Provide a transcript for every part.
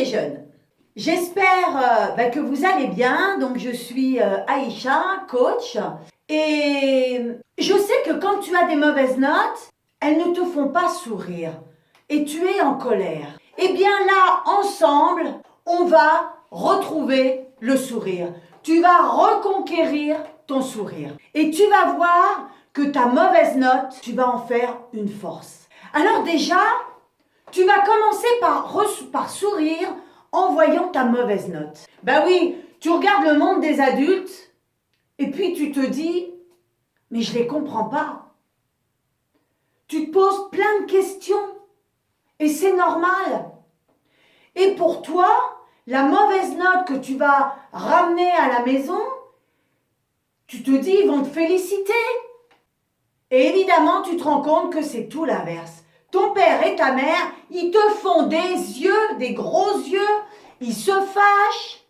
jeunes. J'espère que vous allez bien. Donc je suis Aïcha, coach. Et je sais que quand tu as des mauvaises notes, elles ne te font pas sourire. Et tu es en colère. Eh bien là, ensemble, on va retrouver le sourire. Tu vas reconquérir ton sourire. Et tu vas voir que ta mauvaise note, tu vas en faire une force. Alors déjà, tu vas commencer par sourire en voyant ta mauvaise note. Ben oui, tu regardes le monde des adultes et puis tu te dis, mais je ne les comprends pas. Tu te poses plein de questions et c'est normal. Et pour toi, la mauvaise note que tu vas ramener à la maison, tu te dis, ils vont te féliciter. Et évidemment, tu te rends compte que c'est tout l'inverse. Ton père et ta mère, ils te font des yeux, des gros yeux, ils se fâchent.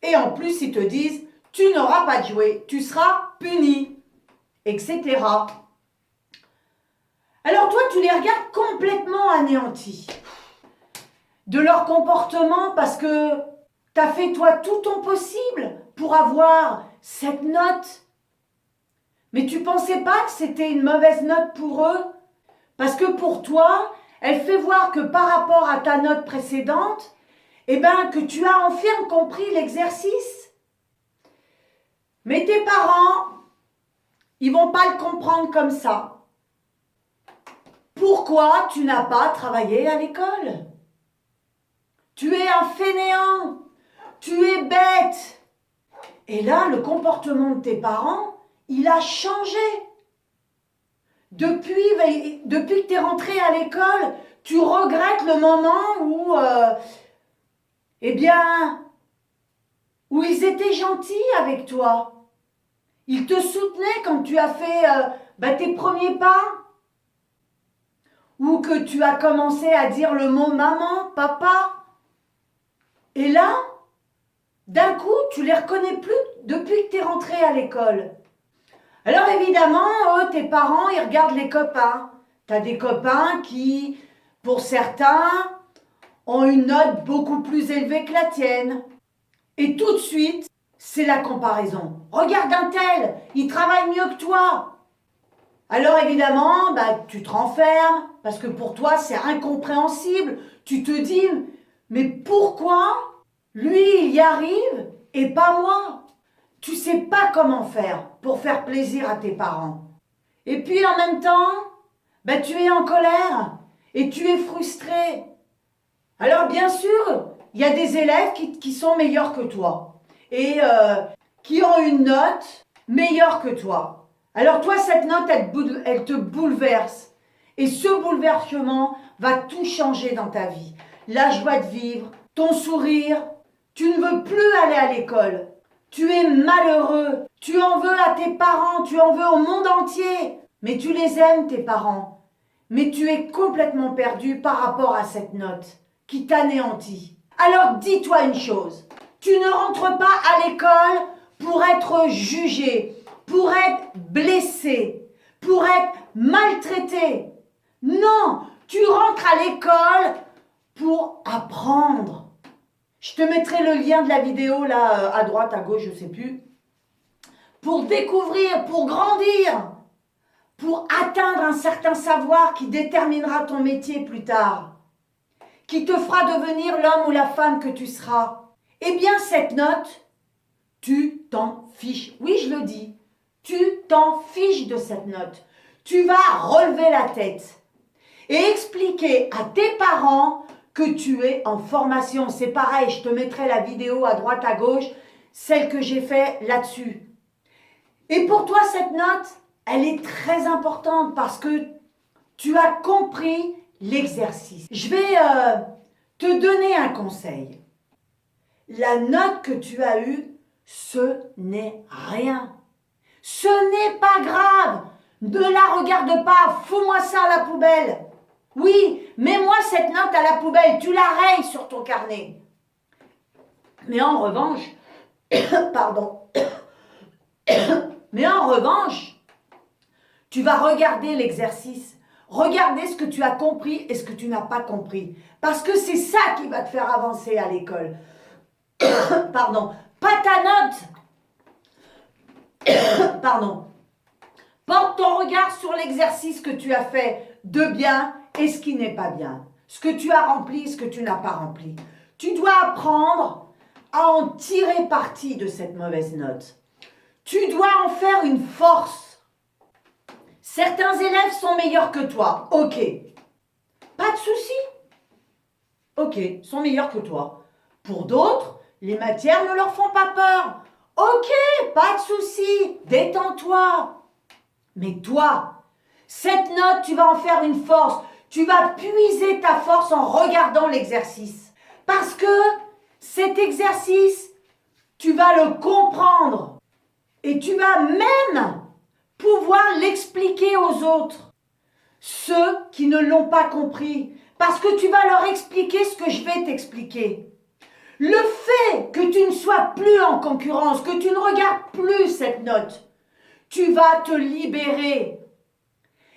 Et en plus, ils te disent, tu n'auras pas de jouet, tu seras puni, etc. Alors toi, tu les regardes complètement anéantis de leur comportement parce que tu as fait toi tout ton possible pour avoir cette note. Mais tu pensais pas que c'était une mauvaise note pour eux? Parce que pour toi, elle fait voir que par rapport à ta note précédente, que tu as enfin compris l'exercice. Mais tes parents, ils vont pas le comprendre comme ça. Pourquoi tu n'as pas travaillé à l'école? Tu es un fainéant, tu es bête. Et là, le comportement de tes parents, il a changé. Depuis que tu es rentré à l'école, tu regrettes le moment où, où ils étaient gentils avec toi. Ils te soutenaient quand tu as fait tes premiers pas. Ou que tu as commencé à dire le mot maman, papa. Et là, d'un coup, tu les reconnais plus depuis que tu es rentré à l'école. Alors évidemment, tes parents, ils regardent les copains. Tu as des copains qui, pour certains, ont une note beaucoup plus élevée que la tienne. Et tout de suite, c'est la comparaison. Regarde un tel, il travaille mieux que toi. Alors évidemment, tu te renfermes, parce que pour toi, c'est incompréhensible. Tu te dis, mais pourquoi lui, il y arrive et pas moi? Tu ne sais pas comment faire pour faire plaisir à tes parents. Et puis en même temps, tu es en colère et tu es frustré. Alors bien sûr, il y a des élèves qui sont meilleurs que toi et qui ont une note meilleure que toi. Alors toi, cette note, elle te bouleverse. Et ce bouleversement va tout changer dans ta vie. La joie de vivre, ton sourire. Tu ne veux plus aller à l'école. Tu es malheureux. Tu en veux à tes parents. Tu en veux au monde entier. Mais tu les aimes, tes parents. Mais tu es complètement perdu par rapport à cette note qui t'anéantit. Alors dis-toi une chose. Tu ne rentres pas à l'école pour être jugé, pour être blessé, pour être maltraité. Non, tu rentres à l'école pour apprendre. Je te mettrai le lien de la vidéo là, à droite, à gauche, je ne sais plus. Pour découvrir, pour grandir, pour atteindre un certain savoir qui déterminera ton métier plus tard, qui te fera devenir l'homme ou la femme que tu seras. Eh bien, cette note, tu t'en fiches. Oui, je le dis. Tu t'en fiches de cette note. Tu vas relever la tête et expliquer à tes parents que tu es en formation. C'est pareil, je te mettrai la vidéo à droite, à gauche, celle que j'ai fait là-dessus. Et pour toi, cette note, elle est très importante parce que tu as compris l'exercice. Je vais te donner un conseil. La note que tu as eue, ce n'est rien. Ce n'est pas grave. Ne la regarde pas. Fous-moi ça à la poubelle. Oui, mets-moi cette note à la poubelle. Tu la rayes sur ton carnet. Mais en revanche, pardon. Mais en revanche, tu vas regarder l'exercice. Regarder ce que tu as compris et ce que tu n'as pas compris. Parce que c'est ça qui va te faire avancer à l'école. Pardon. Pas ta note. Pardon. Porte ton regard sur l'exercice que tu as fait de bien et ce qui n'est pas bien. Ce que tu as rempli, ce que tu n'as pas rempli. Tu dois apprendre à en tirer parti de cette mauvaise note. Tu dois en faire une force. Certains élèves sont meilleurs que toi. Ok. Pas de souci. Ok, sont meilleurs que toi. Pour d'autres, les matières ne leur font pas peur. Ok, pas de souci. Détends-toi. Mais toi, cette note, tu vas en faire une force. Tu vas puiser ta force en regardant l'exercice. Parce que cet exercice, tu vas le comprendre. Et tu vas même pouvoir l'expliquer aux autres. Ceux qui ne l'ont pas compris. Parce que tu vas leur expliquer ce que je vais t'expliquer. Le fait que tu ne sois plus en concurrence, que tu ne regardes plus cette note, tu vas te libérer.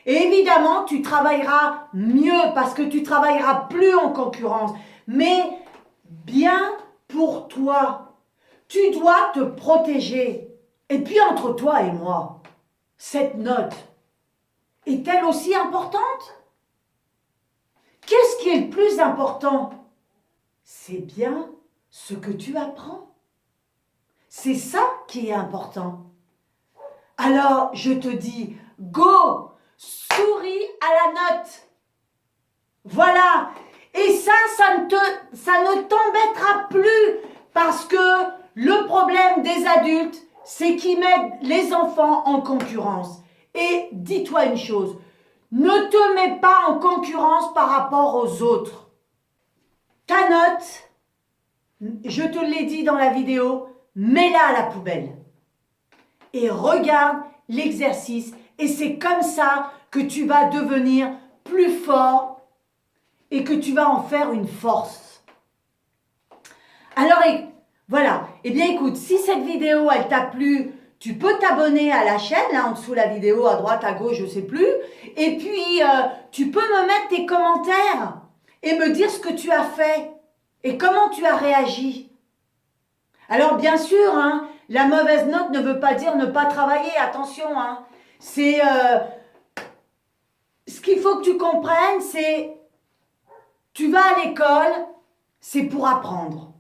Et évidemment, tu travailleras mieux parce que tu travailleras plus en concurrence. Mais bien pour toi. Tu dois te protéger. Et puis entre toi et moi, cette note est-elle aussi importante? Qu'est-ce qui est le plus important? C'est bien ce que tu apprends. C'est ça qui est important. Alors, je te dis, go, souris à la note. Voilà. Et ça ne t'embêtera plus parce que le problème des adultes, c'est qu'ils mettent les enfants en concurrence. Et dis-toi une chose, ne te mets pas en concurrence par rapport aux autres. Ta note, je te l'ai dit dans la vidéo, mets-la à la poubelle. Et regarde l'exercice. Et c'est comme ça que tu vas devenir plus fort et que tu vas en faire une force. Alors, voilà. Eh bien, écoute, si cette vidéo, elle t'a plu, tu peux t'abonner à la chaîne, là en dessous la vidéo, à droite, à gauche, je ne sais plus. Et puis, tu peux me mettre tes commentaires et me dire ce que tu as fait et comment tu as réagi. Alors, bien sûr, hein, la mauvaise note ne veut pas dire ne pas travailler, attention. Hein. C'est ce qu'il faut que tu comprennes, c'est tu vas à l'école, c'est pour apprendre.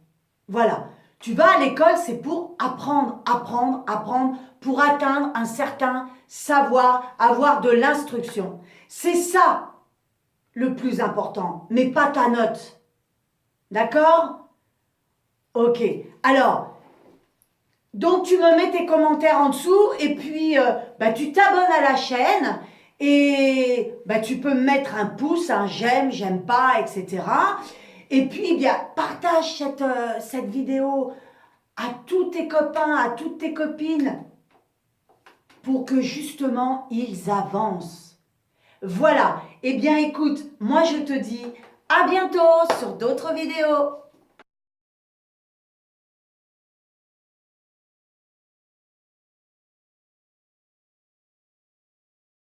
Voilà. Tu vas à l'école, c'est pour apprendre, apprendre, apprendre, pour atteindre un certain savoir, avoir de l'instruction. C'est ça le plus important, mais pas ta note. D'accord? Ok. Alors, donc tu me mets tes commentaires en dessous et puis tu t'abonnes à la chaîne et tu peux me mettre un pouce, un j'aime, j'aime pas, etc. Et puis, bien, partage cette vidéo à tous tes copains, à toutes tes copines, pour que justement, ils avancent. Voilà. Eh bien, écoute, moi je te dis à bientôt sur d'autres vidéos.